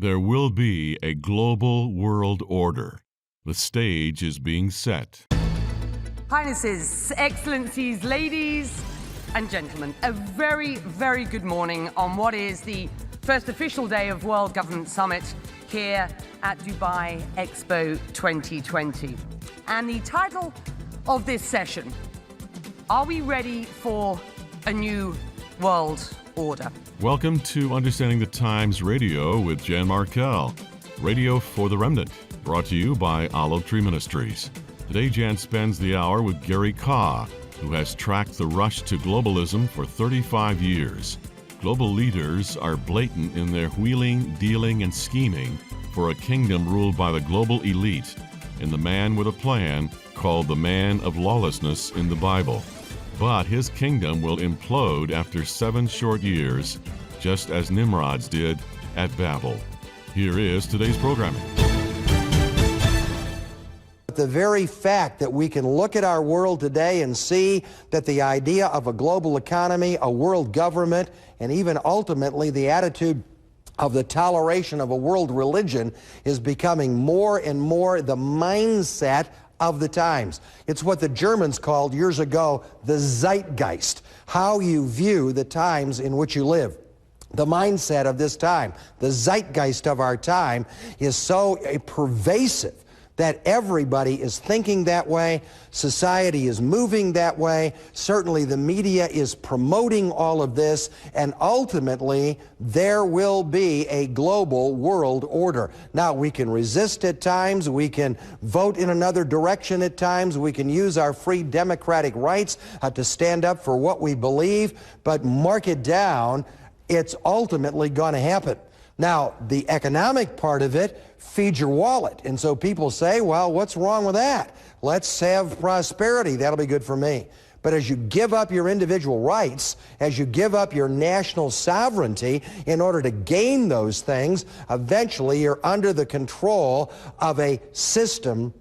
There will be a global world order. The stage is being set. Highnesses, Excellencies, ladies and gentlemen, a very, very good morning on what is the first official day of World Government Summit here at Dubai Expo 2020. And the title of this session, are we ready for a new world order? Welcome to Understanding the Times Radio with Jan Markell, Radio for the Remnant, brought to you by Olive Tree Ministries. Today, Jan spends the hour with Gary Kah, who has tracked the rush to globalism for 35 years. Global leaders are blatant in their wheeling, dealing, and scheming for a kingdom ruled by the global elite and the man with a plan called the man of lawlessness in the Bible. But his kingdom will implode after 7 short years, just as Nimrod's did at Babel. Here is today's programming. The very fact that we can look at our world today and see that the idea of a global economy, a world government, and even ultimately the attitude of the toleration of a world religion is becoming more and more the mindset of the times. It's what the Germans called years ago the zeitgeist, how you view the times in which you live. The mindset of this time, the zeitgeist of our time, is so pervasive that everybody is thinking that way, society is moving that way, certainly the media is promoting all of this, and ultimately there will be a global world order. Now, we can resist at times, we can vote in another direction at times, we can use our free democratic rights to stand up for what we believe, but mark it down, it's ultimately going to happen. Now, the economic part of it feeds your wallet. And so people say, well, what's wrong with that? Let's have prosperity. That'll be good for me. But as you give up your individual rights, as you give up your national sovereignty in order to gain those things, eventually you're under the control of a system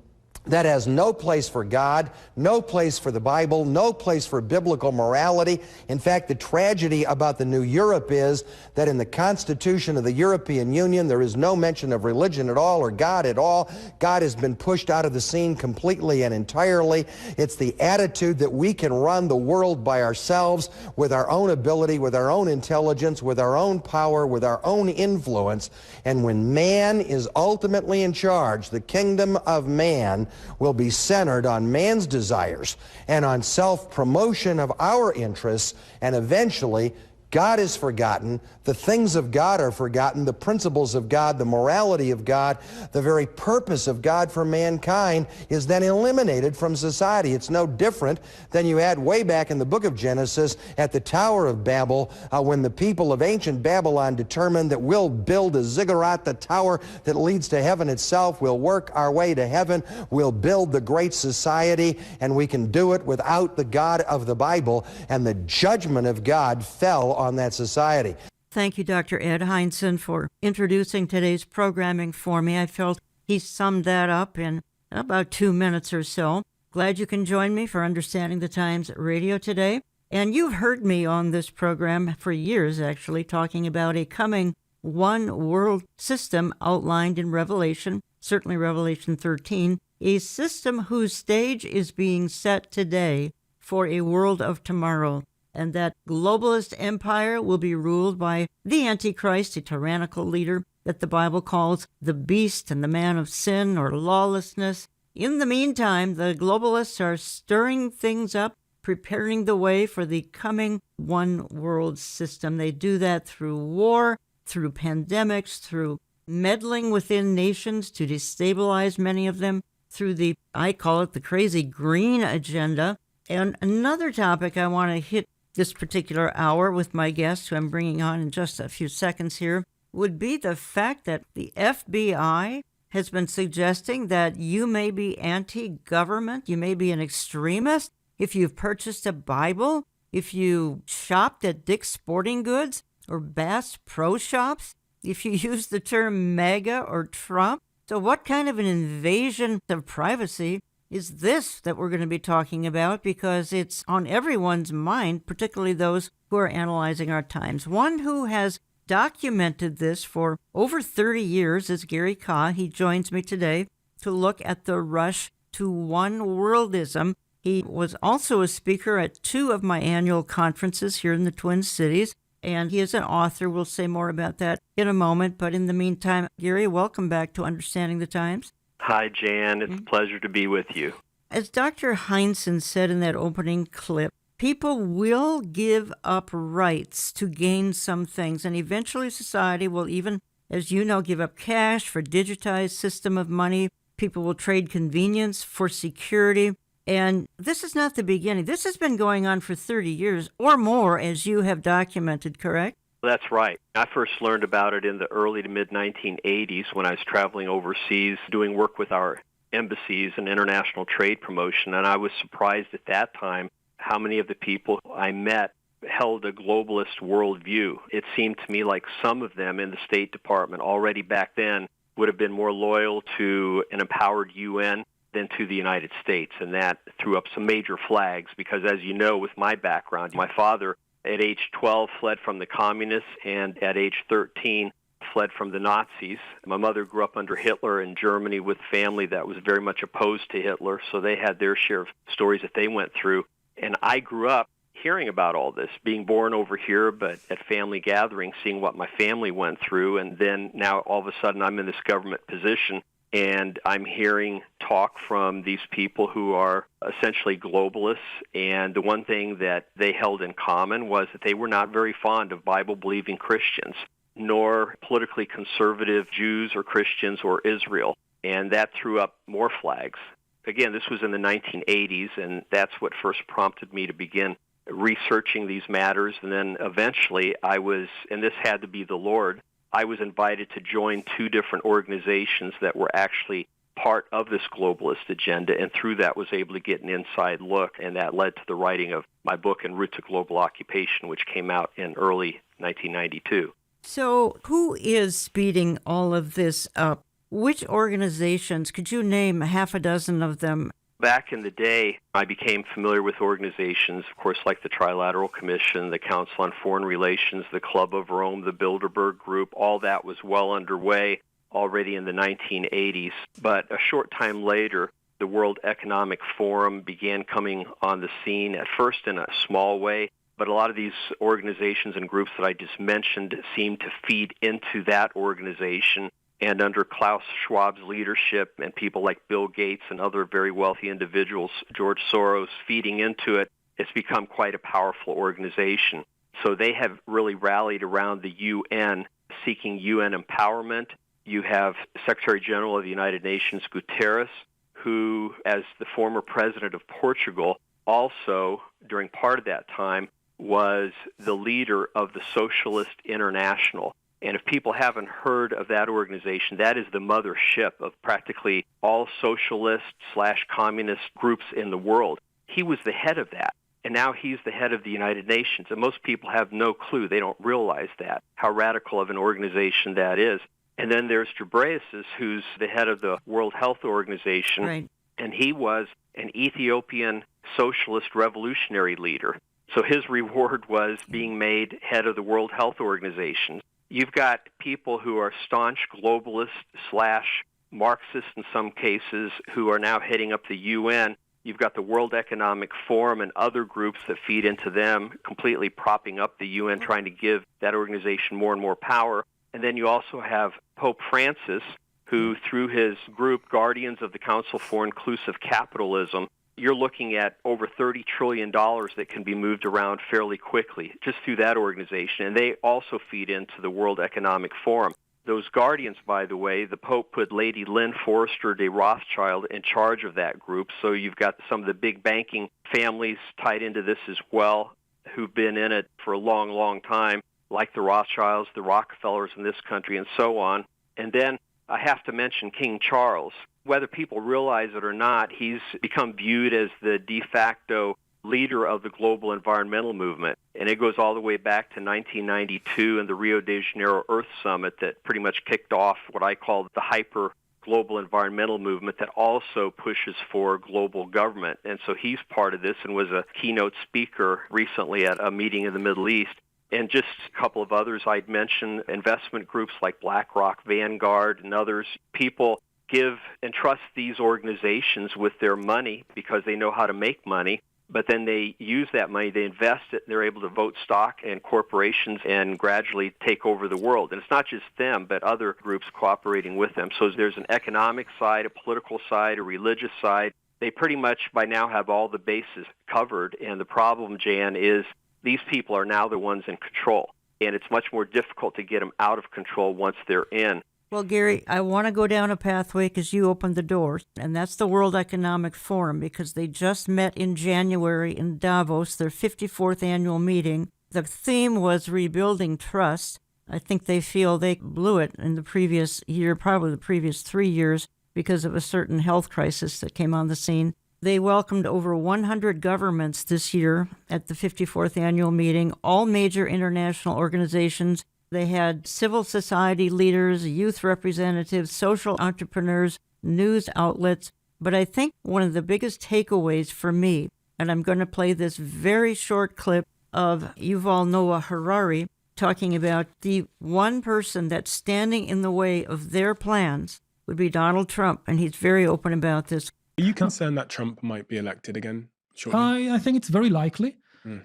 that has no place for God, no place for the Bible, no place for biblical morality. In fact, the tragedy about the new Europe is that in the Constitution of the European Union, there is no mention of religion at all or God at all. God has been pushed out of the scene completely and entirely. It's the attitude that we can run the world by ourselves with our own ability, with our own intelligence, with our own power, with our own influence. And when man is ultimately in charge, the kingdom of man will be centered on man's desires and on self-promotion of our interests, and eventually God is forgotten, the things of God are forgotten, the principles of God, the morality of God, the very purpose of God for mankind is then eliminated from society. It's no different than you had way back in the book of Genesis at the Tower of Babel when the people of ancient Babylon determined that we'll build a ziggurat, the tower that leads to heaven itself, we'll work our way to heaven, we'll build the great society, and we can do it without the God of the Bible, and the judgment of God fell on that society. Thank you, Dr. Ed Heinzen, for introducing today's programming for me. I felt he summed that up in about 2 minutes or so. Glad you can join me for Understanding the Times Radio today. And you've heard me on this program for years, actually, talking about a coming one world system outlined in Revelation, certainly Revelation 13, a system whose stage is being set today for a world of tomorrow. And that globalist empire will be ruled by the Antichrist, a tyrannical leader that the Bible calls the beast and the man of sin or lawlessness. In the meantime, the globalists are stirring things up, preparing the way for the coming one world system. They do that through war, through pandemics, through meddling within nations to destabilize many of them, through I call it the crazy green agenda. And another topic I want to hit this particular hour with my guest, who I'm bringing on in just a few seconds here, would be the fact that the FBI has been suggesting that you may be anti-government, you may be an extremist if you've purchased a Bible, if you shopped at Dick's Sporting Goods or Bass Pro Shops, if you use the term MAGA or Trump. So what kind of an invasion of privacy is this that we're going to be talking about, because it's on everyone's mind, particularly those who are analyzing our times. One who has documented this for over 30 years as Gary Kah. He joins me today to look at the rush to one worldism. He was also a speaker at 2 of my annual conferences here in the Twin Cities, and he is an author. We'll say more about that in a moment, but in the meantime, Gary, welcome back to Understanding the Times. Hi, Jan. It's a pleasure to be with you. As Dr. Heinsohn said in that opening clip, people will give up rights to gain some things, and eventually society will even, as you know, give up cash for digitized system of money. People will trade convenience for security. And this is not the beginning. This has been going on for 30 years or more, as you have documented, correct? That's right. I first learned about it in the early to mid-1980s when I was traveling overseas doing work with our embassies and international trade promotion, and I was surprised at that time how many of the people I met held a globalist worldview. It seemed to me like some of them in the State Department already back then would have been more loyal to an empowered UN than to the United States, and that threw up some major flags because, as you know, with my background, my father at age 12 fled from the communists, and at age 13 fled from the Nazis. My mother grew up under Hitler in Germany with family that was very much opposed to Hitler, so they had their share of stories that they went through. And I grew up hearing about all this, being born over here, but at family gatherings, seeing what my family went through, and then now all of a sudden I'm in this government position, and I'm hearing talk from these people who are essentially globalists, and the one thing that they held in common was that they were not very fond of Bible-believing Christians, nor politically conservative Jews or Christians or Israel, and that threw up more flags. Again, this was in the 1980s, and that's what first prompted me to begin researching these matters, and then eventually I was, and this had to be the Lord, I was invited to join 2 different organizations that were actually part of this globalist agenda, and through that was able to get an inside look, and that led to the writing of my book, En Route to Global Occupation, which came out in early 1992. So who is speeding all of this up? Which organizations? Could you name half a dozen of them? Back in the day, I became familiar with organizations, of course, like the Trilateral Commission, the Council on Foreign Relations, the Club of Rome, the Bilderberg Group. All that was well underway already in the 1980s. But a short time later, the World Economic Forum began coming on the scene, at first in a small way, but a lot of these organizations and groups that I just mentioned seemed to feed into that organization. And under Klaus Schwab's leadership and people like Bill Gates and other very wealthy individuals, George Soros, feeding into it, it's become quite a powerful organization. So they have really rallied around the UN, seeking UN empowerment. You have Secretary General of the United Nations, Guterres, who, as the former president of Portugal, also, during part of that time, was the leader of the Socialist International. And if people haven't heard of that organization, that is the mothership of practically all socialist/communist groups in the world. He was the head of that, and now he's the head of the United Nations. And most people have no clue. They don't realize that, how radical of an organization that is. And then there's Ghebreyesus, who's the head of the World Health Organization, Right. And he was an Ethiopian socialist revolutionary leader. So his reward was being made head of the World Health Organization. You've got people who are staunch globalists/Marxists in some cases who are now heading up the UN. You've got the World Economic Forum and other groups that feed into them, completely propping up the UN, trying to give that organization more and more power. And then you also have Pope Francis, who through his group, Guardians of the Council for Inclusive Capitalism, you're looking at over $30 trillion that can be moved around fairly quickly just through that organization. And they also feed into the World Economic Forum. Those Guardians, by the way, the Pope put Lady Lynn Forrester de Rothschild in charge of that group. So you've got some of the big banking families tied into this as well, who've been in it for a long, long time, like the Rothschilds, the Rockefellers in this country, and so on. And then I have to mention King Charles. Whether people realize it or not, he's become viewed as the de facto leader of the global environmental movement. And it goes all the way back to 1992 and the Rio de Janeiro Earth Summit that pretty much kicked off what I call the hyper global environmental movement that also pushes for global government. And so he's part of this and was a keynote speaker recently at a meeting in the Middle East. And just a couple of others I'd mention, investment groups like BlackRock, Vanguard, and others. People give and trust these organizations with their money because they know how to make money, but then they use that money, they invest it, and they're able to vote stock and corporations and gradually take over the world. And it's not just them, but other groups cooperating with them. So there's an economic side, a political side, a religious side. They pretty much by now have all the bases covered. And the problem, Jan, is these people are now the ones in control. And it's much more difficult to get them out of control once they're in. Well, Gary, I want to go down a pathway because you opened the door, and that's the World Economic Forum, because they just met in January in Davos, their 54th annual meeting. The theme was rebuilding trust. I think they feel they blew it in the previous year, probably the previous 3 years, because of a certain health crisis that came on the scene. They welcomed over 100 governments this year at the 54th annual meeting, all major international organizations. They had civil society leaders, youth representatives, social entrepreneurs, news outlets. But I think one of the biggest takeaways for me, and I'm going to play this very short clip of Yuval Noah Harari talking about the one person that's standing in the way of their plans would be Donald Trump. And he's very open about this. Are you concerned that Trump might be elected again shortly? I think it's very likely.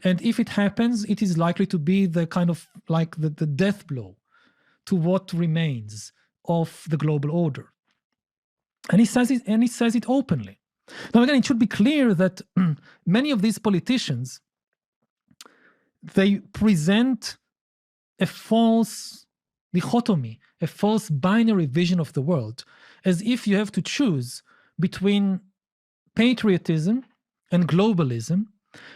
And if it happens, it is likely to be the kind of like the death blow to what remains of the global order. And he says it openly. Now, again, it should be clear that many of these politicians, they present a false dichotomy, a false binary vision of the world, as if you have to choose between patriotism and globalism,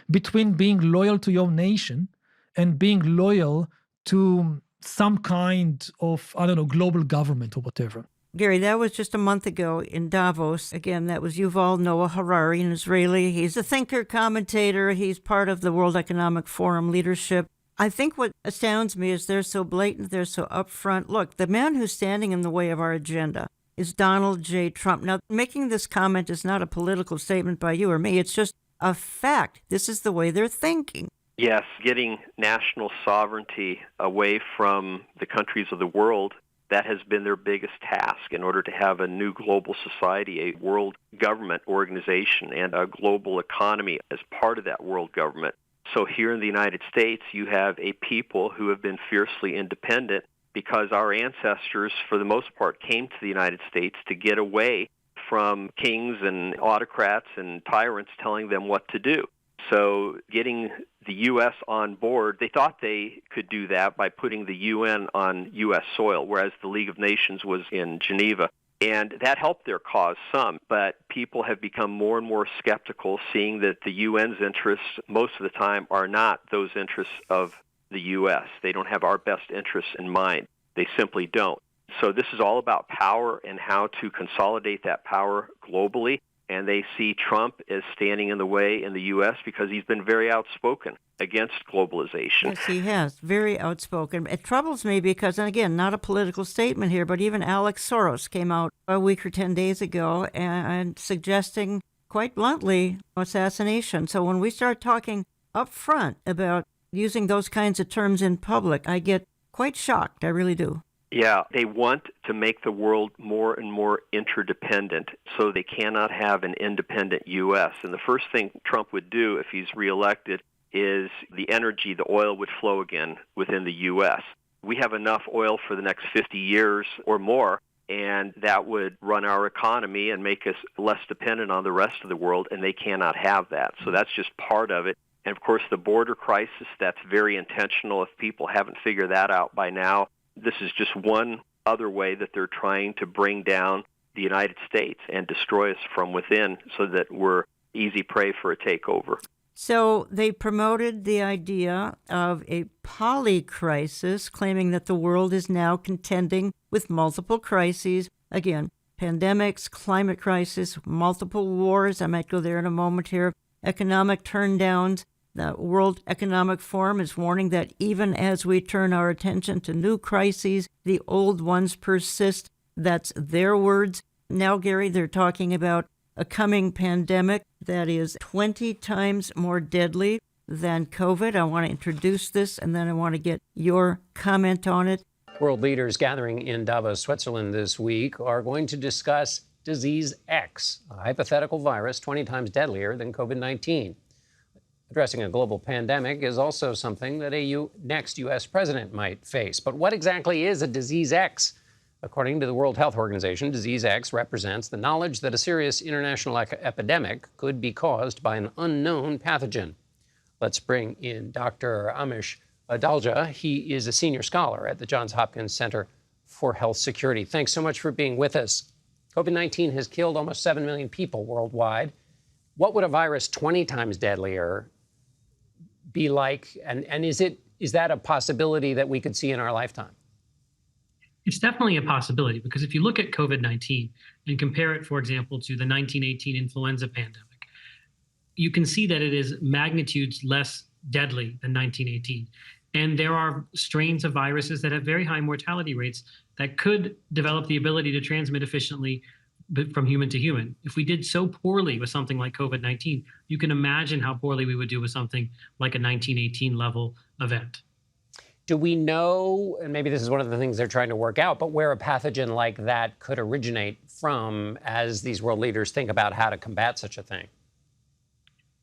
between being loyal to your nation and being loyal to some kind of, global government or whatever. Gary, that was just a month ago in Davos. Again, that was Yuval Noah Harari, an Israeli. He's a thinker, commentator. He's part of the World Economic Forum leadership. I think what astounds me is they're so blatant, they're so upfront. Look, the man who's standing in the way of our agenda is Donald J. Trump. Now, making this comment is not a political statement by you or me. It's just a fact. This is the way they're thinking. Yes, getting national sovereignty away from the countries of the world, that has been their biggest task in order to have a new global society, a world government organization, and a global economy as part of that world government. So here in the United States, you have a people who have been fiercely independent because our ancestors, for the most part, came to the United States to get away from kings and autocrats and tyrants telling them what to do. So getting the U.S. on board, they thought they could do that by putting the UN on U.S. soil, whereas the League of Nations was in Geneva. And that helped their cause some, but people have become more and more skeptical, seeing that the UN's interests most of the time are not those interests of the U.S. They don't have our best interests in mind. They simply don't. So this is all about power and how to consolidate that power globally. And they see Trump as standing in the way in the U.S. because he's been very outspoken against globalization. Yes, he has. Very outspoken. It troubles me because, and again, not a political statement here, but even Alex Soros came out a week or 10 days ago and suggesting, quite bluntly, assassination. So when we start talking up front about using those kinds of terms in public, I get quite shocked. I really do. Yeah, they want to make the world more and more interdependent, so they cannot have an independent U.S. And the first thing Trump would do if he's reelected is the energy, the oil would flow again within the U.S. We have enough oil for the next 50 years or more, and that would run our economy and make us less dependent on the rest of the world, and they cannot have that. So that's just part of it. And, of course, the border crisis, that's very intentional. If people haven't figured that out by now, this is just one other way that they're trying to bring down the United States and destroy us from within so that we're easy prey for a takeover. So they promoted the idea of a polycrisis, claiming that the world is now contending with multiple crises. Again, pandemics, climate crisis, multiple wars. I might go there in a moment here. Economic turndowns. The World Economic Forum is warning that even as we turn our attention to new crises, the old ones persist. That's their words. Now, Gary, they're talking about a coming pandemic that is 20 times more deadly than COVID. I want to introduce this, and then I want to get your comment on it. World leaders gathering in Davos, Switzerland this week are going to discuss Disease X, a hypothetical virus 20 times deadlier than COVID-19. Addressing a global pandemic is also something that a next U.S. president might face. But what exactly is a Disease X? According to the World Health Organization, Disease X represents the knowledge that a serious international epidemic could be caused by an unknown pathogen. Let's bring in Dr. Amish Adalja. He is a senior scholar at the Johns Hopkins Center for Health Security. Thanks so much for being with us. COVID-19 has killed almost 7 million people worldwide. What would a virus 20 times deadlier be like? And is that a possibility that we could see in our lifetime? It's definitely a possibility, because if you look at COVID-19 and compare it, for example, to the 1918 influenza pandemic, you can see that it is magnitudes less deadly than 1918. And there are strains of viruses that have very high mortality rates that could develop the ability to transmit efficiently from human to human. If we did so poorly with something like COVID-19, you can imagine how poorly we would do with something like a 1918 level event. Do we know, and maybe this is one of the things they're trying to work out, but where a pathogen like that could originate from as these world leaders think about how to combat such a thing?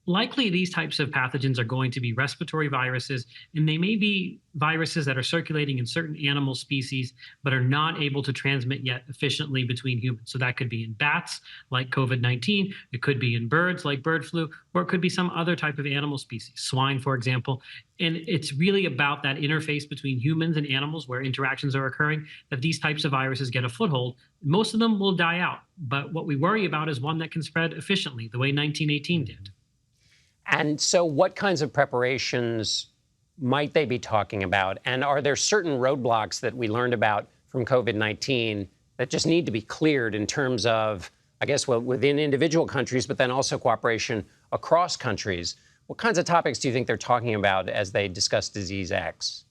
Likely, these types of pathogens are going to be respiratory viruses, and they may be viruses that are circulating in certain animal species, but are not able to transmit yet efficiently between humans. So that could be in bats, like COVID-19. It could be in birds, like bird flu, or it could be some other type of animal species, swine, for example. And it's really about that interface between humans and animals where interactions are occurring that these types of viruses get a foothold. Most of them will die out, but what we worry about is one that can spread efficiently, the way 1918 did. And so what kinds of preparations might they be talking about? And are there certain roadblocks that we learned about from COVID-19 that just need to be cleared in terms of, I guess, well, within individual countries, but then also cooperation across countries? What kinds of topics do you think they're talking about as they discuss Disease X?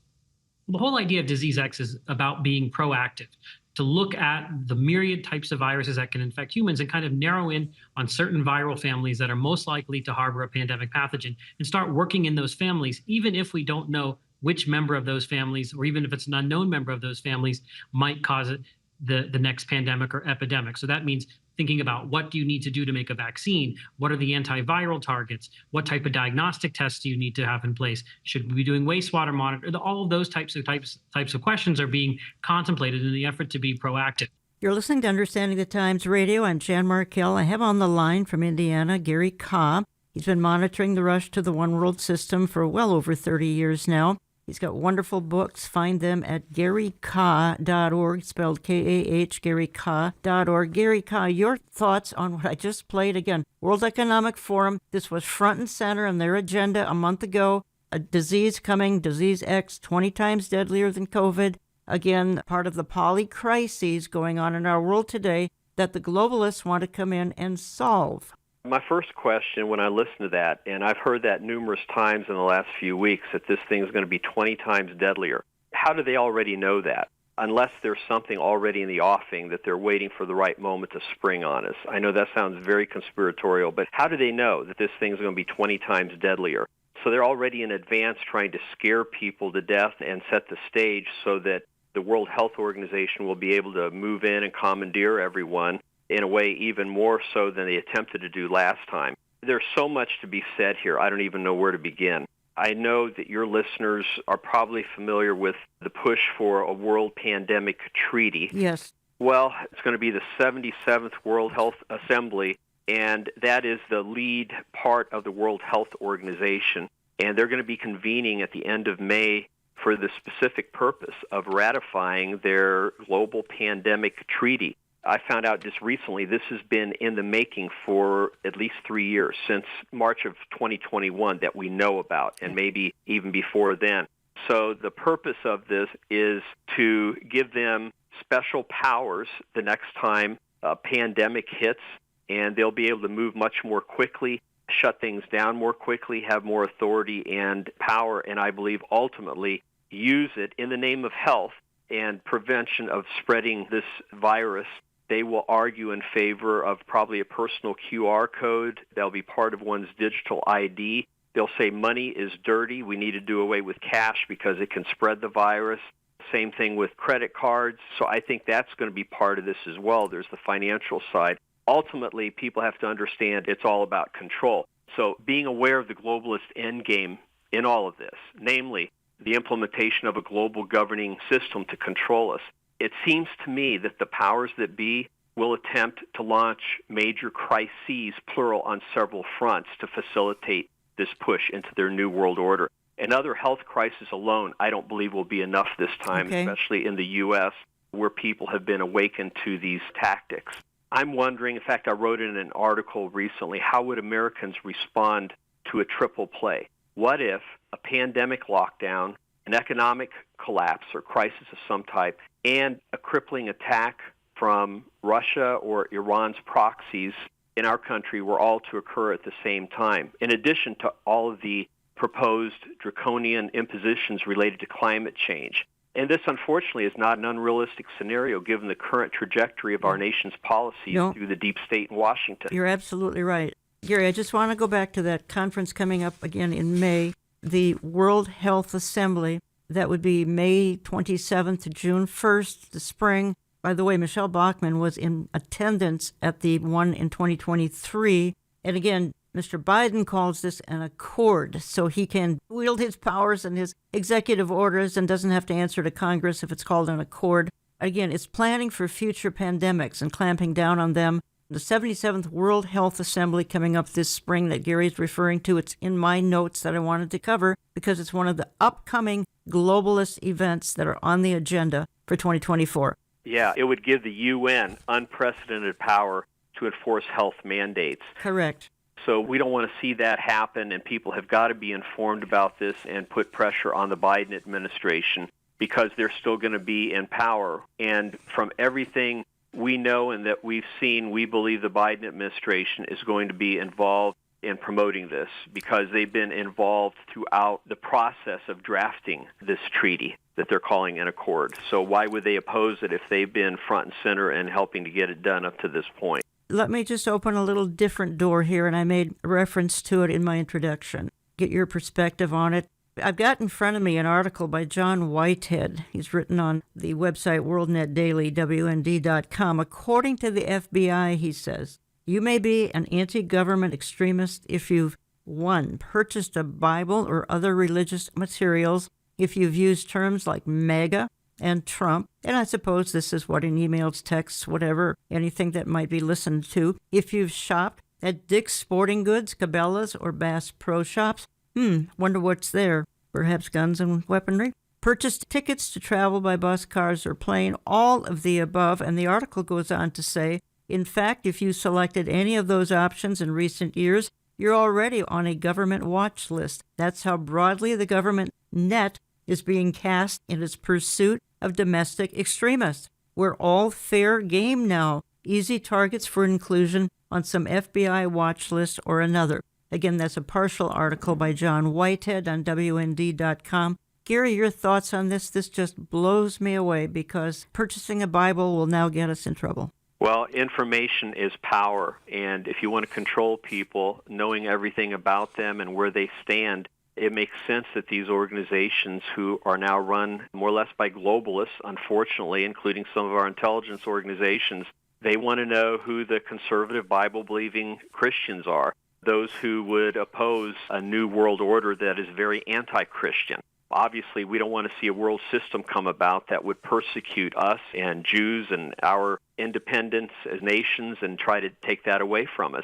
The whole idea of Disease X is about being proactive, to look at the myriad types of viruses that can infect humans and kind of narrow in on certain viral families that are most likely to harbor a pandemic pathogen and start working in those families, even if we don't know which member of those families, or even if it's an unknown member of those families, might cause the next pandemic or epidemic. So that means thinking about what do you need to do to make a vaccine? What are the antiviral targets? What type of diagnostic tests do you need to have in place? Should we be doing wastewater monitoring? All of those types of questions are being contemplated in the effort to be proactive. You're listening to Understanding the Times Radio. I'm Jan Markell. I have on the line from Indiana, Gary Kah. He's been monitoring the rush to the one world system for well over 30 years now. He's got wonderful books. Find them at GaryKah.org, spelled K-A-H, GaryKah.org. Gary Kah, your thoughts on what I just played? Again, World Economic Forum. This was front and center on their agenda a month ago. A disease coming, Disease X, 20 times deadlier than COVID. Again, part of the polycrises going on in our world today that the globalists want to come in and solve. My first question when I listen to that, and I've heard that numerous times in the last few weeks, that this thing is going to be 20 times deadlier. How do they already know that? Unless there's something already in the offing that they're waiting for the right moment to spring on us. I know that sounds very conspiratorial, but how do they know that this thing is going to be 20 times deadlier? So they're already in advance trying to scare people to death and set the stage so that the World Health Organization will be able to move in and commandeer everyone in a way even more so than they attempted to do last time. There's so much to be said here. I don't even know where to begin. I know that your listeners are probably familiar with the push for a World Pandemic Treaty. Yes. Well, it's going to be the 77th World Health Assembly, and that is the lead part of the World Health Organization. And they're going to be convening at the end of May for the specific purpose of ratifying their global pandemic treaty. I found out just recently this has been in the making for at least 3 years, since March of 2021 that we know about, and maybe even before then. So the purpose of this is to give them special powers the next time a pandemic hits, and they'll be able to move much more quickly, shut things down more quickly, have more authority and power, and I believe ultimately use it in the name of health and prevention of spreading this virus. They will argue in favor of probably a personal QR code that'll be part of one's digital ID. They'll say money is dirty. We need to do away with cash because it can spread the virus. Same thing with credit cards. So I think that's going to be part of this as well. There's the financial side. Ultimately, people have to understand it's all about control. So being aware of the globalist endgame in all of this, namely the implementation of a global governing system to control us, it seems to me that the powers that be will attempt to launch major crises, plural, on several fronts to facilitate this push into their new world order. Another health crisis alone, I don't believe will be enough this time, especially in the U.S., where people have been awakened to these tactics. I'm wondering, in fact, I wrote in an article recently, how would Americans respond to a triple play? What if a pandemic lockdown, an economic collapse or crisis of some type, and a crippling attack from Russia or Iran's proxies in our country were all to occur at the same time, in addition to all of the proposed draconian impositions related to climate change? And this, unfortunately, is not an unrealistic scenario given the current trajectory of our nation's policies through the deep state in Washington. You're absolutely right. Gary, I just want to go back to that conference coming up again in May, the World Health Assembly. That would be May 27th to June 1st, the spring. By the way, Michelle Bachmann was in attendance at the one in 2023. And again, Mr. Biden calls this an accord, so he can wield his powers and his executive orders and doesn't have to answer to Congress if it's called an accord. Again, it's planning for future pandemics and clamping down on them. The 77th World Health Assembly coming up this spring that Gary's referring to, it's in my notes that I wanted to cover because it's one of the upcoming globalist events that are on the agenda for 2024. Yeah, it would give the UN unprecedented power to enforce health mandates. Correct. So we don't want to see that happen, and people have got to be informed about this and put pressure on the Biden administration because they're still going to be in power. And from everything we know and that we've seen, we believe the Biden administration is going to be involved in promoting this because they've been involved throughout the process of drafting this treaty that they're calling an accord. So why would they oppose it if they've been front and center and helping to get it done up to this point? Let me just open a little different door here, and I made reference to it in my introduction. Get your perspective on it. I've got in front of me an article by John Whitehead. He's written on the website WorldNet Daily, WND.com. According to the FBI, he says, you may be an anti-government extremist if you've, 1, purchased a Bible or other religious materials, if you've used terms like MAGA and Trump, and I suppose this is what in emails, texts, whatever, anything that might be listened to, if you've shopped at Dick's Sporting Goods, Cabela's, or Bass Pro Shops, wonder what's there, perhaps guns and weaponry, purchased tickets to travel by bus, cars, or plane, all of the above, and the article goes on to say, in fact, if you selected any of those options in recent years, you're already on a government watch list. That's how broadly the government net is being cast in its pursuit of domestic extremists. We're all fair game now, easy targets for inclusion on some FBI watch list or another. Again, that's a partial article by John Whitehead on WND.com. Gary, your thoughts on this? This just blows me away because purchasing a Bible will now get us in trouble. Well, information is power, and if you want to control people, knowing everything about them and where they stand, it makes sense that these organizations who are now run more or less by globalists, unfortunately, including some of our intelligence organizations, they want to know who the conservative Bible-believing Christians are, those who would oppose a new world order that is very anti-Christian. Obviously, we don't want to see a world system come about that would persecute us and Jews and our independence as nations and try to take that away from us.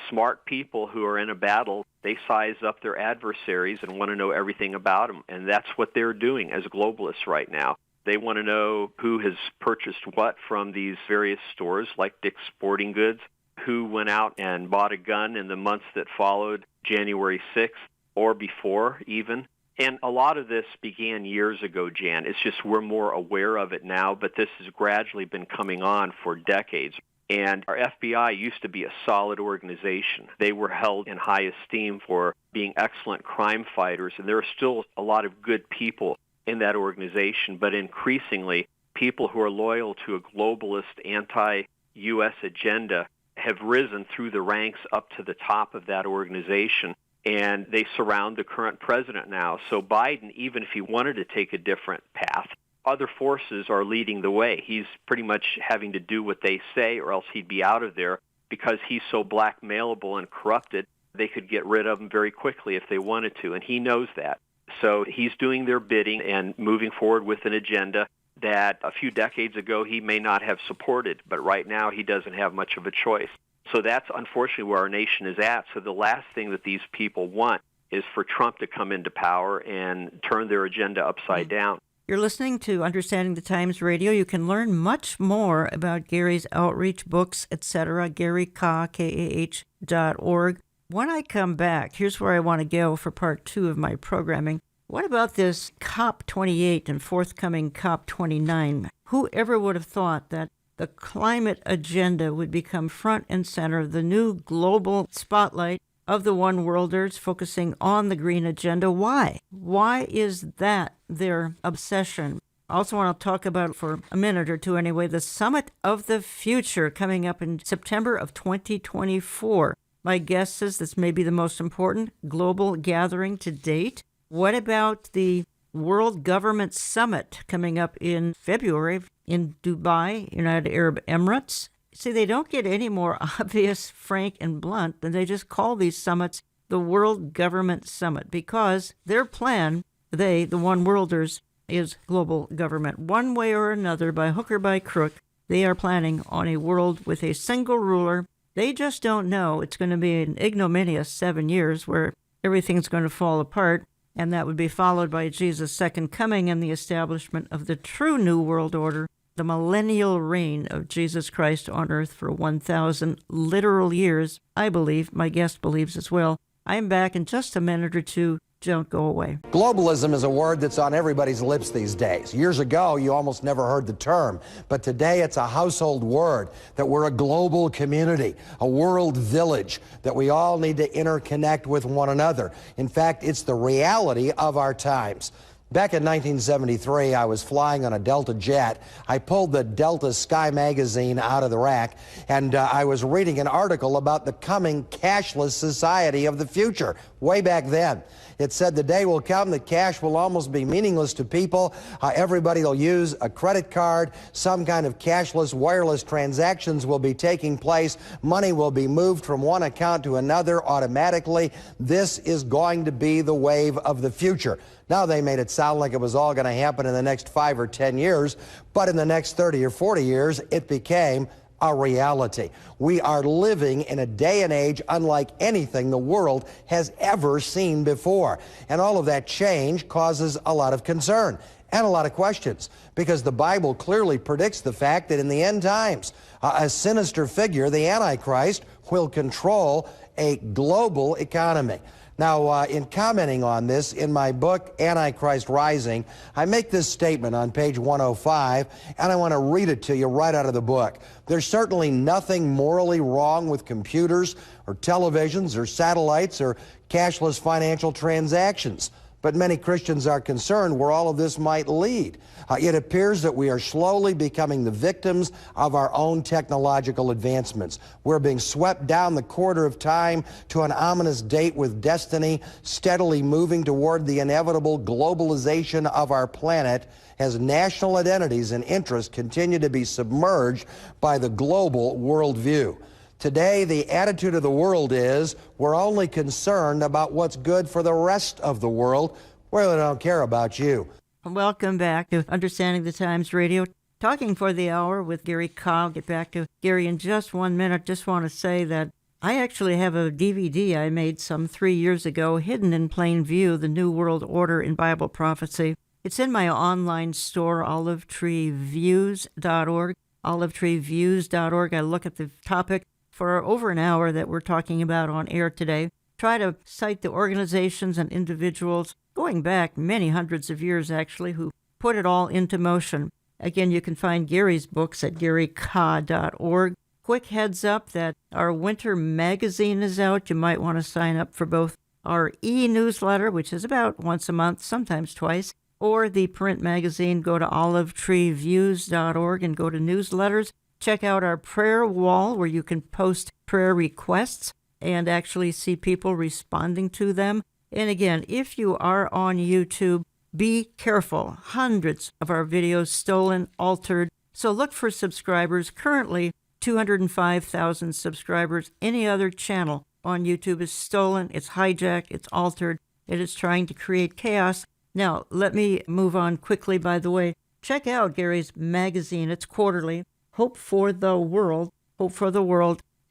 Smart people who are in a battle, they size up their adversaries and want to know everything about them, and that's what they're doing as globalists right now. They want to know who has purchased what from these various stores like Dick's Sporting Goods, who went out and bought a gun in the months that followed January 6th or before even. And a lot of this began years ago, Jan. It's just we're more aware of it now, but this has gradually been coming on for decades. And our FBI used to be a solid organization. They were held in high esteem for being excellent crime fighters, and there are still a lot of good people in that organization, but increasingly people who are loyal to a globalist anti-U.S. agenda have risen through the ranks up to the top of that organization. and they surround the current president now. So Biden, even if he wanted to take a different path, other forces are leading the way. He's pretty much having to do what they say, or else he'd be out of there, because he's so blackmailable and corrupted. They could get rid of him very quickly if they wanted to, and he knows that. So he's doing their bidding and moving forward with an agenda that a few decades ago he may not have supported, but right now he doesn't have much of a choice. So that's unfortunately where our nation is at. So the last thing that these people want is for Trump to come into power and turn their agenda upside down. You're listening to Understanding the Times Radio. You can learn much more about Gary's outreach, books, etc. Gary Kah, KAH.org. When I come back, here's where I want to go for part 2 of my programming. What about this COP28 and forthcoming COP29? Whoever would have thought that the climate agenda would become front and center, the new global spotlight of the one-worlders focusing on the green agenda? Why? Why is that their obsession? I also want to talk about, for a minute or two anyway, the Summit of the Future coming up in September of 2024. My guess says this may be the most important global gathering to date. What about the World Government Summit coming up in February in Dubai, United Arab Emirates? See, they don't get any more obvious, frank, and blunt than they just call these summits the World Government Summit, because their plan, the one-worlders, is global government. One way or another, by hook or by crook, they are planning on a world with a single ruler. They just don't know. It's going to be an ignominious 7 years where everything's going to fall apart, and that would be followed by Jesus' second coming and the establishment of the true New World Order, the millennial reign of Jesus Christ on earth for 1,000 literal years. I believe, my guest believes as well. I'm back in just a minute or two. Don't go away. Globalism is a word that's on everybody's lips these days. Years ago, you almost never heard the term, but today it's a household word, that we're a global community, a world village, that we all need to interconnect with one another. In fact, it's the reality of our times. Back in 1973, I was flying on a Delta jet. I pulled the Delta Sky magazine out of the rack, and I was reading an article about the coming cashless society of the future, way back then. It said the day will come that cash will almost be meaningless to people. Everybody will use a credit card. Some kind of cashless wireless transactions will be taking place. Money will be moved from one account to another automatically. This is going to be the wave of the future. Now, they made it sound like it was all going to happen in the next 5 or 10 years, but in the next 30 or 40 years, it became a reality. We are living in a day and age unlike anything the world has ever seen before. And all of that change causes a lot of concern and a lot of questions, because the Bible clearly predicts the fact that in the end times, a sinister figure, the Antichrist, will control a global economy. Now, in commenting on this, in my book, Antichrist Rising, I make this statement on page 105, and I want to read it to you right out of the book. There's certainly nothing morally wrong with computers or televisions or satellites or cashless financial transactions. But many Christians are concerned where all of this might lead. It appears that we are slowly becoming the victims of our own technological advancements. We're being swept down the corridor of time to an ominous date with destiny, steadily moving toward the inevitable globalization of our planet as national identities and interests continue to be submerged by the global worldview. Today, the attitude of the world is we're only concerned about what's good for the rest of the world. We really don't care about you. Welcome back to Understanding the Times Radio. Talking for the hour with Gary Kah. I'll get back to Gary in just 1 minute. Just want to say that I actually have a DVD I made some 3 years ago, Hidden in Plain View, The New World Order in Bible Prophecy. It's in my online store, olivetreeviews.org. olivetreeviews.org. I look at the topic for over an hour that we're talking about on air today. Try to cite the organizations and individuals going back many hundreds of years, actually, who put it all into motion. Again, you can find Gary's books at garykah.org. Quick heads up that our winter magazine is out. You might want to sign up for both our e-newsletter, which is about once a month, sometimes twice, or the print magazine. Go to olivetreeviews.org and go to newsletters. Check out our prayer wall where you can post prayer requests. and actually see people responding to them. And again, if you are on YouTube, be careful. Hundreds of our videos stolen, altered. So look for subscribers. Currently, 205,000 subscribers. Any other channel on YouTube is stolen, it's hijacked, it's altered, it is trying to create chaos. Now, let me move on quickly, by the way. Check out Gary's magazine. It's quarterly. Hope for the World,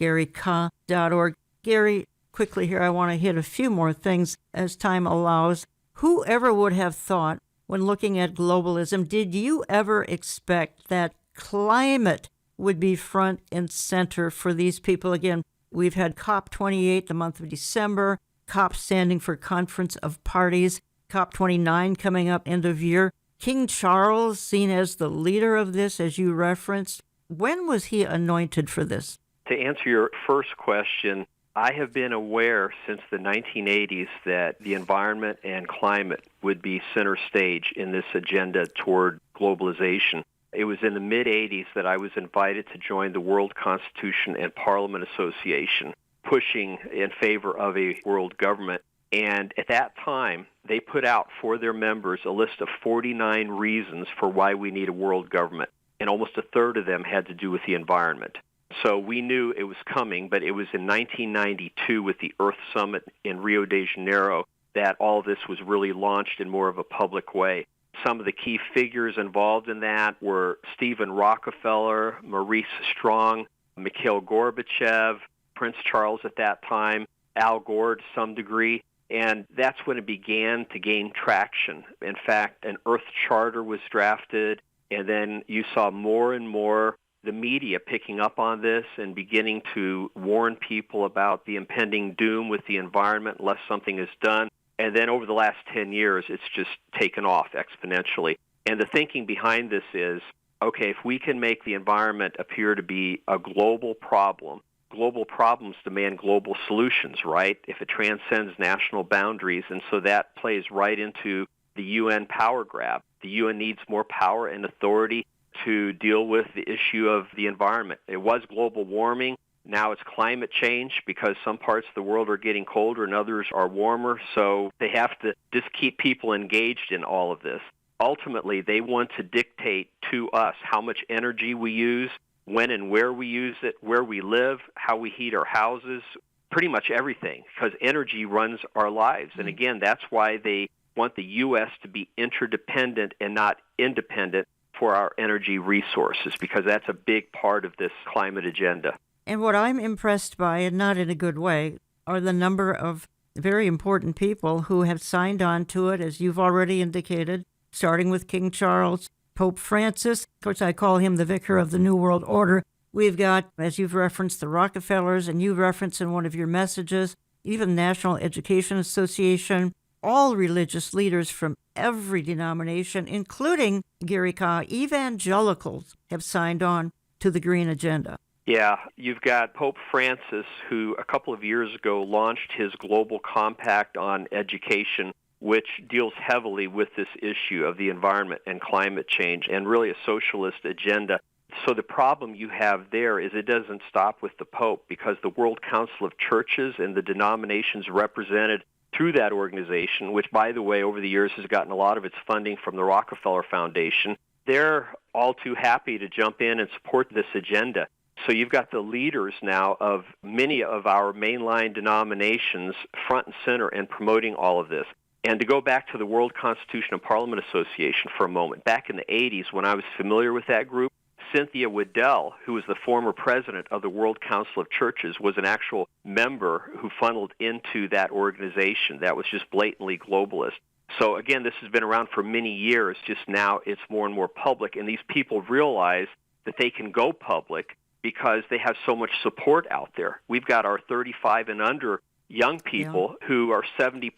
GaryKah.org. Gary, quickly here, I want to hit a few more things as time allows. Whoever would have thought, when looking at globalism, did you ever expect that climate would be front and center for these people? Again, we've had COP28 the month of December, COP standing for Conference of Parties, COP29 coming up end of year. King Charles, seen as the leader of this, as you referenced, when was he anointed for this? To answer your first question, I have been aware since the 1980s that the environment and climate would be center stage in this agenda toward globalization. It was in the mid-'80s that I was invited to join the World Constitution and Parliament Association, pushing in favor of a world government. And at that time, they put out for their members a list of 49 reasons for why we need a world government, and almost a third of them had to do with the environment. So we knew it was coming, but it was in 1992 with the Earth Summit in Rio de Janeiro that all this was really launched in more of a public way. Some of the key figures involved in that were Stephen Rockefeller, Maurice Strong, Mikhail Gorbachev, Prince Charles at that time, Al Gore to some degree, and that's when it began to gain traction. In fact, an Earth Charter was drafted, and then you saw more and more the media picking up on this and beginning to warn people about the impending doom with the environment unless something is done. And then over the last 10 years, it's just taken off exponentially. And the thinking behind this is, okay, if we can make the environment appear to be a global problem, global problems demand global solutions, right? If it transcends national boundaries. And so that plays right into the UN power grab. The UN needs more power and authority to deal with the issue of the environment. It was global warming. Now it's climate change because some parts of the world are getting colder and others are warmer. So they have to just keep people engaged in all of this. Ultimately, they want to dictate to us how much energy we use, when and where we use it, where we live, how we heat our houses, pretty much everything, because energy runs our lives. And again, that's why they want the U.S. to be interdependent and not independent for our energy resources, because that's a big part of this climate agenda. And what I'm impressed by, and not in a good way, are the number of very important people who have signed on to it, as you've already indicated, starting with King Charles, Pope Francis. Of course, I call him the vicar of the New World Order. We've got, as you've referenced, the Rockefellers, and you've referenced in one of your messages, even National Education Association, all religious leaders from every denomination, including Gary Kah. Evangelicals have signed on to the Green Agenda. Yeah, you've got Pope Francis, who a couple of years ago launched his Global Compact on Education, which deals heavily with this issue of the environment and climate change, and really a socialist agenda. So the problem you have there is it doesn't stop with the Pope, because the World Council of Churches and the denominations represented through that organization, which, by the way, over the years has gotten a lot of its funding from the Rockefeller Foundation, they're all too happy to jump in and support this agenda. So you've got the leaders now of many of our mainline denominations front and center in promoting all of this. And to go back to the World Constitution and Parliament Association for a moment, back in the 80s when I was familiar with that group, Cynthia Waddell, who was the former president of the World Council of Churches, was an actual member who funneled into that organization that was just blatantly globalist. So again, this has been around for many years, just now it's more and more public, and these people realize that they can go public because they have so much support out there. We've got our 35 and under young people who are 70%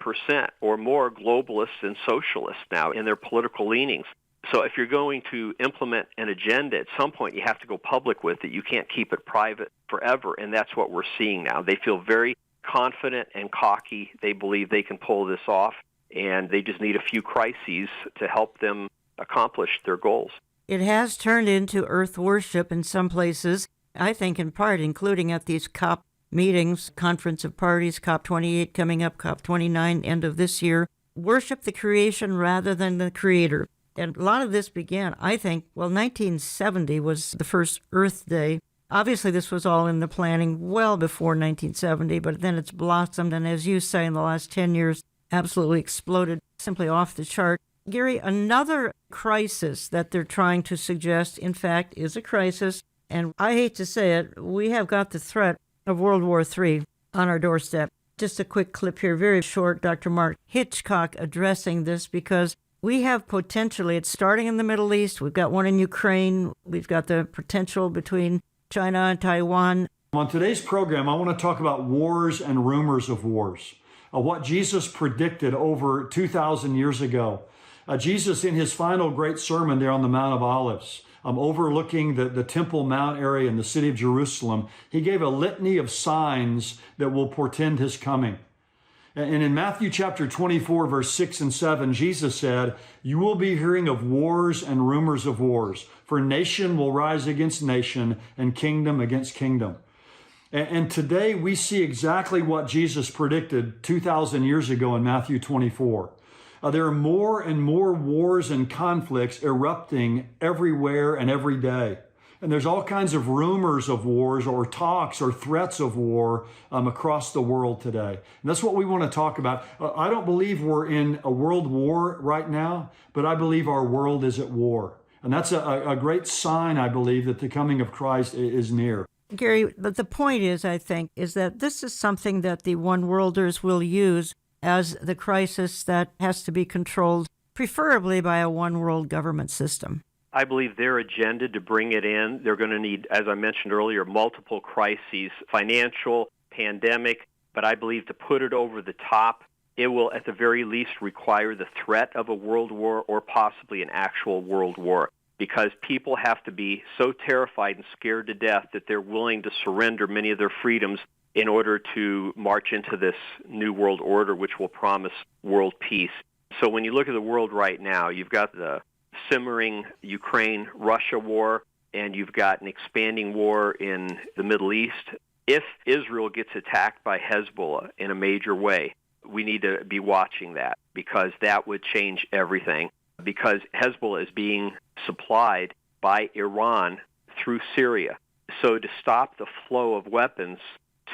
or more globalists and socialists now in their political leanings. So if you're going to implement an agenda, at some point you have to go public with it. You can't keep it private forever, and that's what we're seeing now. They feel very confident and cocky. They believe they can pull this off, and they just need a few crises to help them accomplish their goals. It has turned into earth worship in some places, I think in part, including at these COP meetings, conference of parties, COP28 coming up, COP29 end of this year. Worship the creation rather than the creator. And a lot of this began, I think, 1970 was the first Earth Day. Obviously, this was all in the planning well before 1970, but then it's blossomed, and as you say, in the last 10 years, absolutely exploded, simply off the chart. Gary, another crisis that they're trying to suggest, in fact, is a crisis, and I hate to say it, we have got the threat of World War III on our doorstep. Just a quick clip here, very short, Dr. Mark Hitchcock addressing this, because we have potentially, it's starting in the Middle East, we've got one in Ukraine, we've got the potential between China and Taiwan. On today's program, I want to talk about wars and rumors of wars, what Jesus predicted over 2,000 years ago. Jesus, in his final great sermon there on the Mount of Olives, overlooking the Temple Mount area in the city of Jerusalem, he gave a litany of signs that will portend his coming. And in Matthew chapter 24, verse 6 and 7, Jesus said, "You will be hearing of wars and rumors of wars, for nation will rise against nation and kingdom against kingdom." And today we see exactly what Jesus predicted 2,000 years ago in Matthew 24. There are more and more wars and conflicts erupting everywhere and every day. And there's all kinds of rumors of wars or talks or threats of war across the world today. And that's what we want to talk about. I don't believe we're in a world war right now, but I believe our world is at war. And that's a great sign, I believe, that the coming of Christ is near. Gary, but the point is, I think, is that this is something that the one-worlders will use as the crisis that has to be controlled, preferably by a one-world government system. I believe their agenda to bring it in, they're going to need, as I mentioned earlier, multiple crises, financial, pandemic, but I believe to put it over the top, it will at the very least require the threat of a world war or possibly an actual world war, because people have to be so terrified and scared to death that they're willing to surrender many of their freedoms in order to march into this new world order, which will promise world peace. So when you look at the world right now, you've got the simmering Ukraine-Russia war, and you've got an expanding war in the Middle East. If Israel gets attacked by Hezbollah in a major way, we need to be watching that, because that would change everything, because Hezbollah is being supplied by Iran through Syria. So to stop the flow of weapons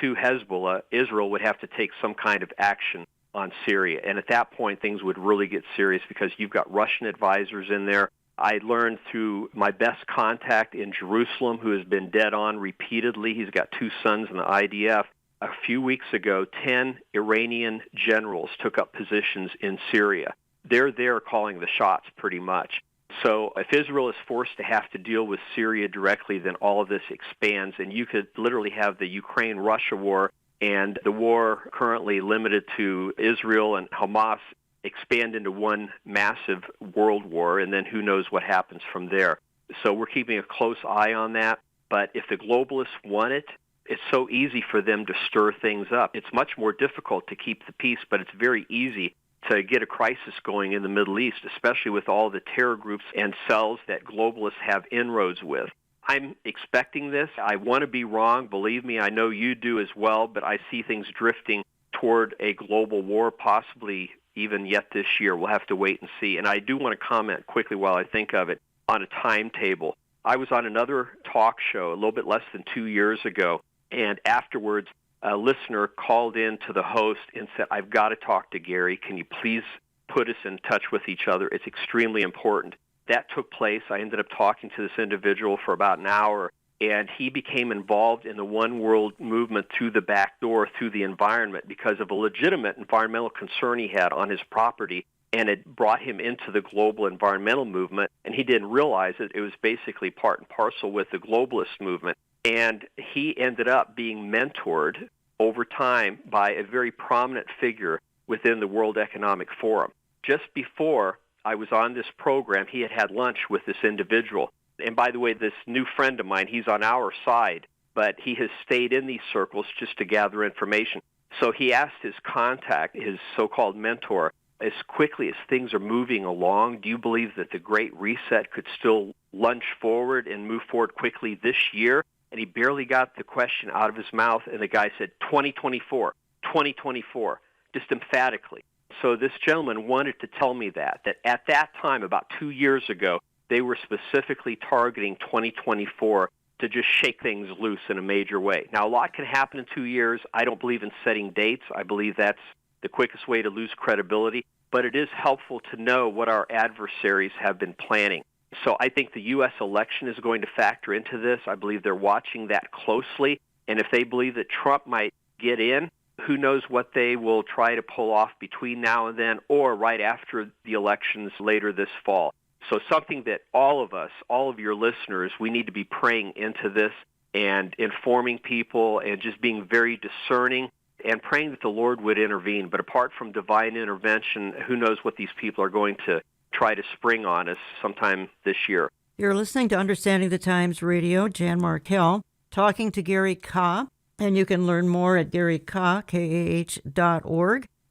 to Hezbollah, Israel would have to take some kind of action on Syria. And at that point, things would really get serious, because you've got Russian advisors in there. I learned through my best contact in Jerusalem, who has been dead on repeatedly. He's got 2 sons in the IDF. A few weeks ago, 10 Iranian generals took up positions in Syria. They're there calling the shots pretty much. So if Israel is forced to have to deal with Syria directly, then all of this expands, and you could literally have the Ukraine-Russia war and the war currently limited to Israel and Hamas expand into one massive world war, and then who knows what happens from there. So we're keeping a close eye on that. But if the globalists want it, it's so easy for them to stir things up. It's much more difficult to keep the peace, but it's very easy to get a crisis going in the Middle East, especially with all the terror groups and cells that globalists have inroads with. I'm expecting this. I want to be wrong. Believe me, I know you do as well, but I see things drifting toward a global war, possibly even yet this year. We'll have to wait and see. And I do want to comment quickly while I think of it on a timetable. I was on another talk show a little bit less than 2 years ago, and afterwards a listener called in to the host and said, "I've got to talk to Gary. Can you please put us in touch with each other? It's extremely important." That took place. I ended up talking to this individual for about an hour, and he became involved in the One World movement through the back door, through the environment, because of a legitimate environmental concern he had on his property, and it brought him into the global environmental movement, and he didn't realize it. It was basically part and parcel with the globalist movement. And he ended up being mentored over time by a very prominent figure within the World Economic Forum. Just before I was on this program, he had lunch with this individual. And by the way, this new friend of mine, he's on our side, but he has stayed in these circles just to gather information. So he asked his contact, his so-called mentor, as quickly as things are moving along, do you believe that the Great Reset could still lunge forward and move forward quickly this year? and he barely got the question out of his mouth, and the guy said, 2024, 2024, just emphatically. So this gentleman wanted to tell me that at that time, about 2 years ago, they were specifically targeting 2024 to just shake things loose in a major way. Now, a lot can happen in 2 years. I don't believe in setting dates. I believe that's the quickest way to lose credibility. But it is helpful to know what our adversaries have been planning. So I think the U.S. election is going to factor into this. I believe they're watching that closely. And if they believe that Trump might get in, who knows what they will try to pull off between now and then or right after the elections later this fall. So something that all of us, all of your listeners, we need to be praying into this and informing people and just being very discerning and praying that the Lord would intervene. But apart from divine intervention, who knows what these people are going to try to spring on us sometime this year. You're listening to Understanding the Times Radio. Jan Markell talking to Gary Kah, and you can learn more at GaryKah.org.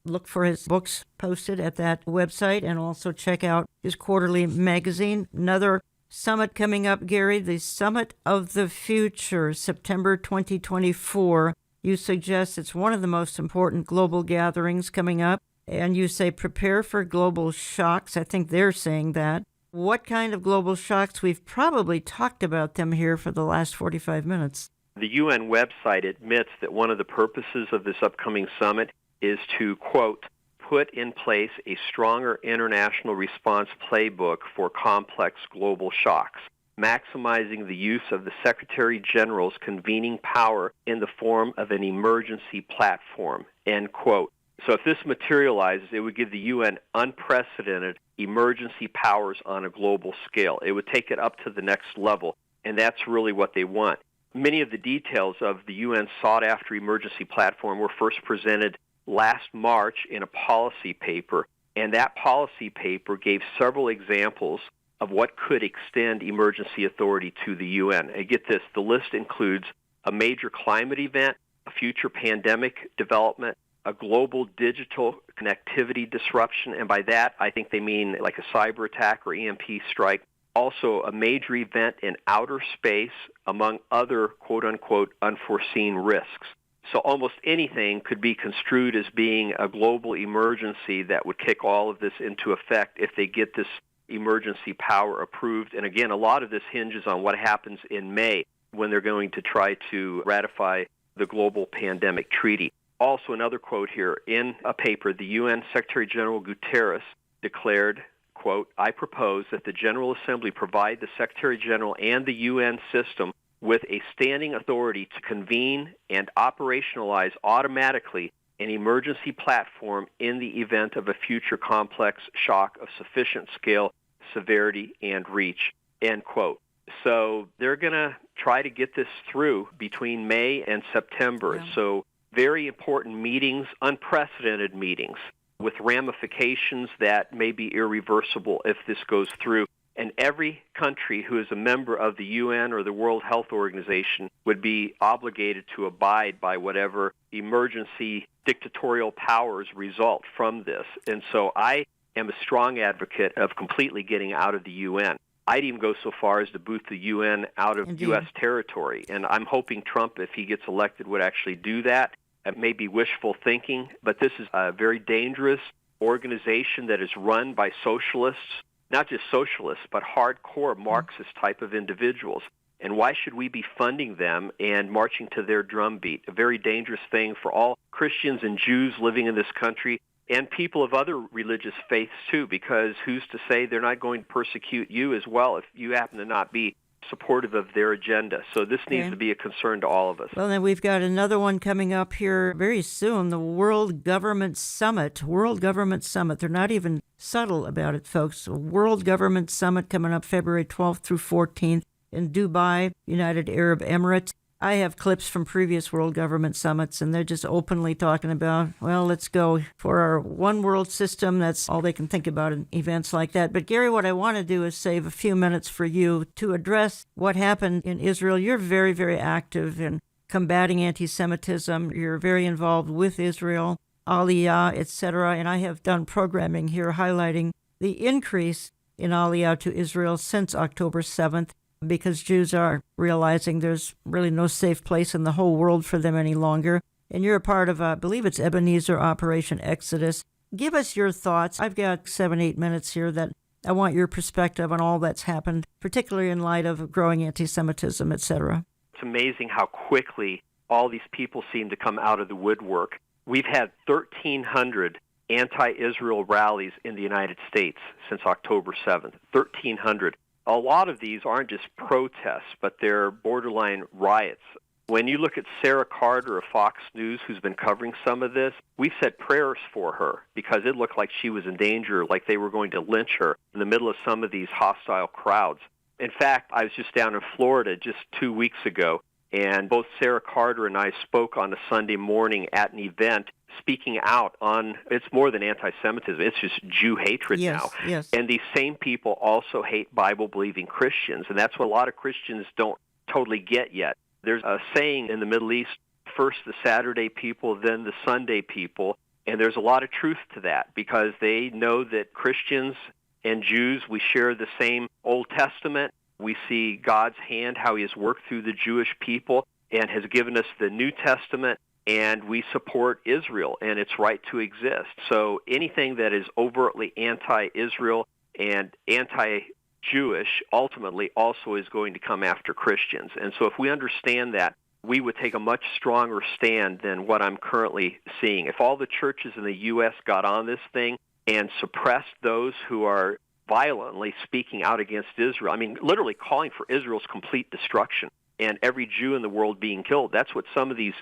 Look for his books posted at that website and also check out his quarterly magazine. Another summit coming up, Gary, the Summit of the Future, September 2024. You suggest it's one of the most important global gatherings coming up, and you say prepare for global shocks. I think they're saying that. What kind of global shocks? We've probably talked about them here for the last 45 minutes. The UN website admits that one of the purposes of this upcoming summit is to, quote, put in place a stronger international response playbook for complex global shocks, maximizing the use of the Secretary General's convening power in the form of an emergency platform, end quote. So if this materializes, it would give the UN unprecedented emergency powers on a global scale. It would take it up to the next level, and that's really what they want. Many of the details of the UN sought-after emergency platform were first presented last March in a policy paper, and that policy paper gave several examples of what could extend emergency authority to the UN. And get this, the list includes a major climate event, a future pandemic development, a global digital connectivity disruption, and by that I think they mean like a cyber attack or EMP strike, also a major event in outer space, among other quote-unquote unforeseen risks. So almost anything could be construed as being a global emergency that would kick all of this into effect if they get this emergency power approved. And again, a lot of this hinges on what happens in May when they're going to try to ratify the global pandemic treaty. Also, another quote here, in a paper, the UN Secretary General Guterres declared, quote, I propose that the General Assembly provide the Secretary General and the UN system with a standing authority to convene and operationalize automatically an emergency platform in the event of a future complex shock of sufficient scale, severity, and reach, end quote. So they're going to try to get this through between May and September. Yeah. So very important meetings, unprecedented meetings, with ramifications that may be irreversible if this goes through. And every country who is a member of the UN or the World Health Organization would be obligated to abide by whatever emergency dictatorial powers result from this. And so I am a strong advocate of completely getting out of the UN. I'd even go so far as to boot the UN out of Indeed. U.S. territory. And I'm hoping Trump, if he gets elected, would actually do that. It may be wishful thinking, but this is a very dangerous organization that is run by socialists, not just socialists, but hardcore Marxist type of individuals. And why should we be funding them and marching to their drumbeat? A very dangerous thing for all Christians and Jews living in this country and people of other religious faiths too, because who's to say they're not going to persecute you as well if you happen to not be supportive of their agenda. So this needs to be a concern to all of us. Well, then we've got another one coming up here very soon, the World Government Summit. World Government Summit. They're not even subtle about it, folks. World Government Summit coming up February 12th through 14th in Dubai, United Arab Emirates. I have clips from previous World Government Summits, and they're just openly talking about, well, let's go for our one world system. That's all they can think about in events like that. But Gary, what I want to do is save a few minutes for you to address what happened in Israel. You're very, very active in combating anti-Semitism. You're very involved with Israel, Aliyah, etc. And I have done programming here highlighting the increase in Aliyah to Israel since October 7th. because Jews are realizing there's really no safe place in the whole world for them any longer. And you're a part of, I believe it's Ebenezer Operation Exodus. Give us your thoughts. I've got 7-8 minutes here that I want your perspective on all that's happened, particularly in light of growing anti-Semitism, etc. It's amazing how quickly all these people seem to come out of the woodwork. We've had 1,300 anti-Israel rallies in the United States since October 7th. 1,300. A lot of these aren't just protests, but they're borderline riots. When you look at Sarah Carter of Fox News, who's been covering some of this, we've said prayers for her because it looked like she was in danger, like they were going to lynch her in the middle of some of these hostile crowds. In fact, I was just down in Florida just 2 weeks ago, and both Sarah Carter and I spoke on a Sunday morning at an event speaking out on, it's more than anti-Semitism, it's just Jew hatred now. Yes. And these same people also hate Bible-believing Christians, and that's what a lot of Christians don't totally get yet. There's a saying in the Middle East, first the Saturday people, then the Sunday people, and there's a lot of truth to that because they know that Christians and Jews, we share the same Old Testament. We see God's hand, how he has worked through the Jewish people and has given us the New Testament, and we support Israel and its right to exist. So anything that is overtly anti-Israel and anti-Jewish ultimately also is going to come after Christians. And so if we understand that, we would take a much stronger stand than what I'm currently seeing. If all the churches in the U.S. got on this thing and suppressed those who are violently speaking out against Israel, I mean, literally calling for Israel's complete destruction and every Jew in the world being killed, that's what some of these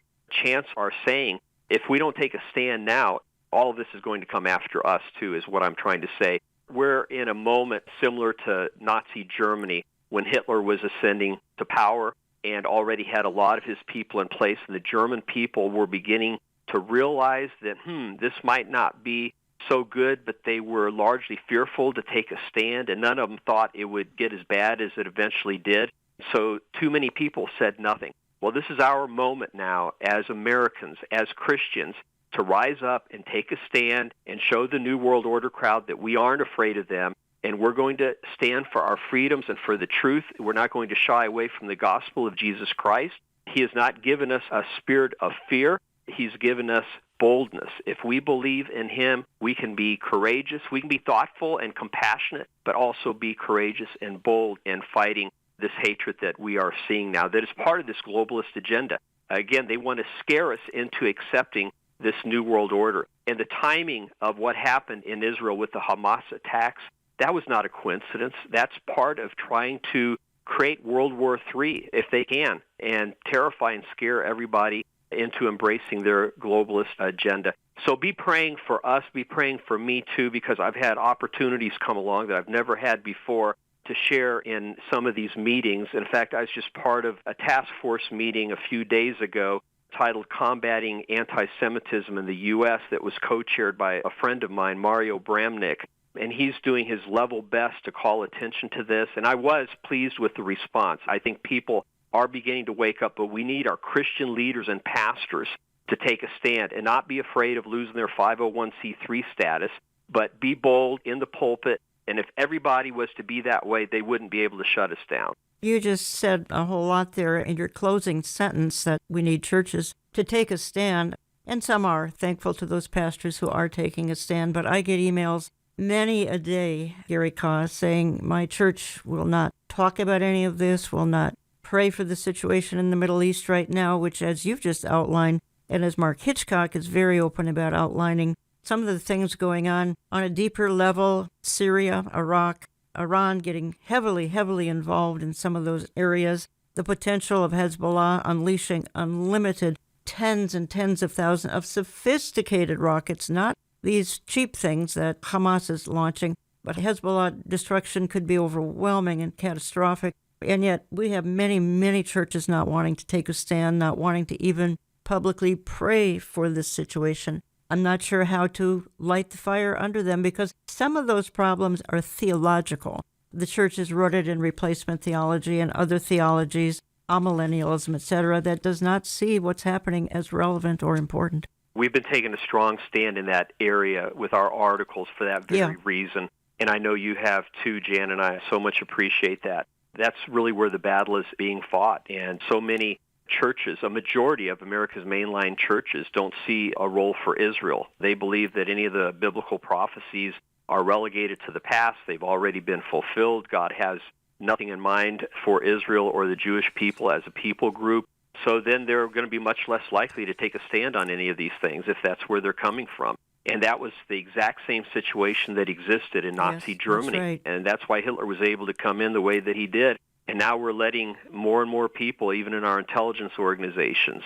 chants are saying. If we don't take a stand now, all of this is going to come after us too, is what I'm trying to say. We're in a moment similar to Nazi Germany when Hitler was ascending to power and already had a lot of his people in place, and the German people were beginning to realize that, this might not be so good, but they were largely fearful to take a stand, and none of them thought it would get as bad as it eventually did. So too many people said nothing. Well, this is our moment now as Americans, as Christians, to rise up and take a stand and show the New World Order crowd that we aren't afraid of them, and we're going to stand for our freedoms and for the truth. We're not going to shy away from the gospel of Jesus Christ. He has not given us a spirit of fear. He's given us boldness. If we believe in him, we can be courageous. We can be thoughtful and compassionate, but also be courageous and bold in fighting this hatred that we are seeing now that is part of this globalist agenda. Again, they want to scare us into accepting this New World Order. And the timing of what happened in Israel with the Hamas attacks, that was not a coincidence. That's part of trying to create World War III, if they can, and terrify and scare everybody into embracing their globalist agenda. So be praying for us, be praying for me too, because I've had opportunities come along that I've never had before to share in some of these meetings. In fact, I was just part of a task force meeting a few days ago titled Combating Anti-Semitism in the U.S. that was co-chaired by a friend of mine, Mario Bramnick, and he's doing his level best to call attention to this, and I was pleased with the response. I think people are beginning to wake up, but we need our Christian leaders and pastors to take a stand and not be afraid of losing their 501c3 status, but be bold in the pulpit. And if everybody was to be that way, they wouldn't be able to shut us down. You just said a whole lot there in your closing sentence that we need churches to take a stand, and some are thankful to those pastors who are taking a stand, but I get emails many a day, Gary Kah, saying my church will not talk about any of this, will not pray for the situation in the Middle East right now, which, as you've just outlined, and as Mark Hitchcock is very open about outlining, some of the things going on a deeper level, Syria, Iraq, Iran getting heavily involved in some of those areas, the potential of Hezbollah unleashing unlimited tens and tens of thousands of sophisticated rockets, not these cheap things that Hamas is launching, but Hezbollah destruction could be overwhelming and catastrophic. And yet we have many churches not wanting to take a stand, not wanting to even publicly pray for this situation. I'm not sure how to light the fire under them because some of those problems are theological. The church is rooted in replacement theology and other theologies, amillennialism, etc., that does not see what's happening as relevant or important. We've been taking a strong stand in that area with our articles for that very reason. And I know you have too, Jan, and I so much appreciate that. That's really where the battle is being fought. And so many churches, a majority of America's mainline churches, don't see a role for Israel. They believe that any of the biblical prophecies are relegated to the past. They've already been fulfilled. God has nothing in mind for Israel or the Jewish people as a people group. So then they're going to be much less likely to take a stand on any of these things if that's where they're coming from. And that was the exact same situation that existed in Nazi Germany. That's right. And that's why Hitler was able to come in the way that he did. And now we're letting more and more people, even in our intelligence organizations,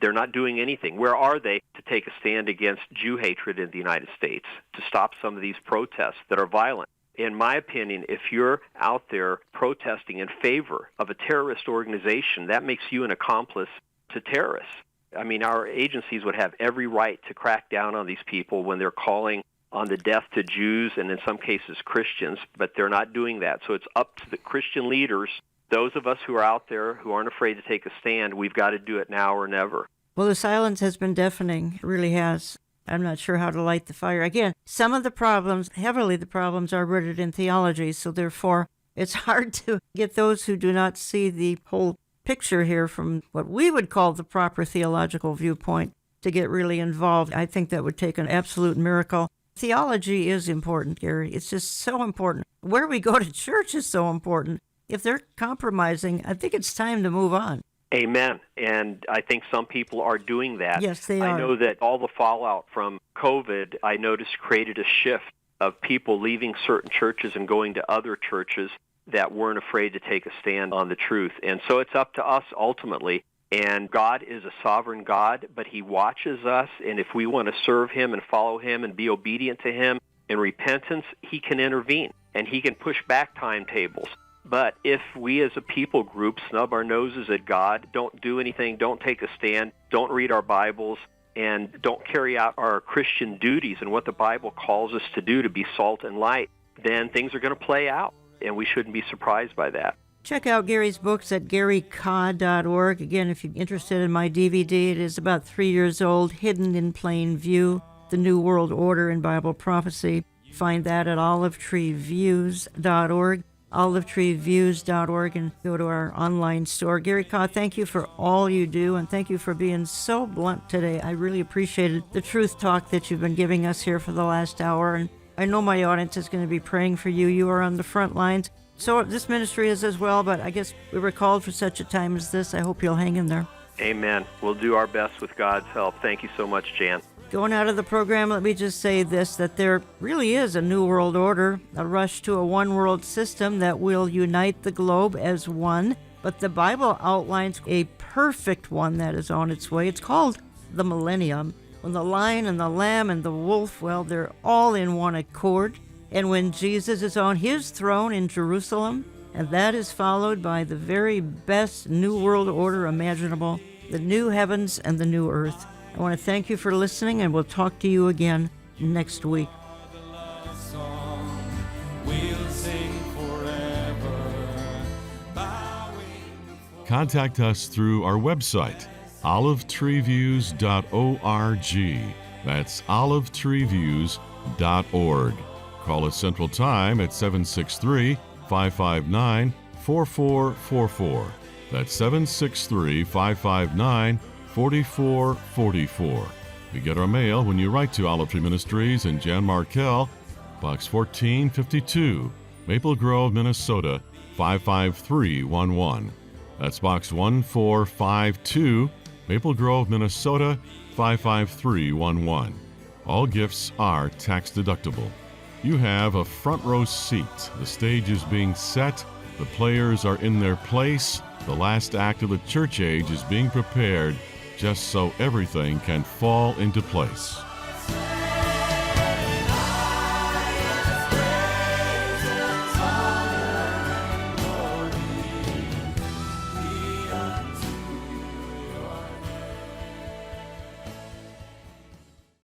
they're not doing anything. Where are they to take a stand against Jew hatred in the United States, to stop some of these protests that are violent? In my opinion, if you're out there protesting in favor of a terrorist organization, that makes you an accomplice to terrorists. I mean, our agencies would have every right to crack down on these people when they're calling on the death to Jews and in some cases Christians, but they're not doing that. So it's up to the Christian leaders, those of us who are out there who aren't afraid to take a stand. We've got to do it now or never. Well, the silence has been deafening. It really has. I'm not sure how to light the fire. Again, some of the problems, heavily the problems, are rooted in theology, so therefore it's hard to get those who do not see the whole picture here from what we would call the proper theological viewpoint to get really involved. I think that would take an absolute miracle. Theology is important, Gary. It's just so important. Where we go to church is so important. If they're compromising, I think it's time to move on. Amen. And I think some people are doing that. Yes, they are. I know that all the fallout from COVID, I noticed, created a shift of people leaving certain churches and going to other churches that weren't afraid to take a stand on the truth. And so it's up to us ultimately. And God is a sovereign God, but he watches us. And if we want to serve him and follow him and be obedient to him in repentance, he can intervene and he can push back timetables. But if we as a people group snub our noses at God, don't do anything, don't take a stand, don't read our Bibles, and don't carry out our Christian duties and what the Bible calls us to do, to be salt and light, then things are going to play out, and we shouldn't be surprised by that. Check out Gary's books at GaryKah.org. Again, if you're interested in my DVD, it is about 3 years old, Hidden in Plain View, The New World Order in Bible Prophecy. Find that at olivetreeviews.org. olivetreeviews.org, and go to our online store. Gary Kah, thank you for all you do, and thank you for being so blunt today. I really appreciated the truth talk that you've been giving us here for the last hour, and I know my audience is going to be praying for you. You are on the front lines. So this ministry is as well, but I guess we were called for such a time as this. I hope you'll hang in there. Amen. We'll do our best with God's help. Thank you so much, Jan. Going out of the program, let me just say this, that there really is a new world order, a rush to a one-world system that will unite the globe as one. But the Bible outlines a perfect one that is on its way. It's called the millennium. When the lion and the lamb and the wolf, well, they're all in one accord. And when Jesus is on his throne in Jerusalem, and that is followed by the very best new world order imaginable, the new heavens and the new earth. I want to thank you for listening, and we'll talk to you again next week. Contact us through our website, olivetreeviews.org. That's olivetreeviews.org. Call us Central Time at 763-559-4444. That's 763-559-4444. You get our mail when you write to Olive Tree Ministries and Jan Markell, Box 1452, Maple Grove, Minnesota 55311. That's Box 1452, Maple Grove, Minnesota 55311. All gifts are tax deductible. You have a front row seat. The stage is being set. The players are in their place. The last act of the church age is being prepared just so everything can fall into place.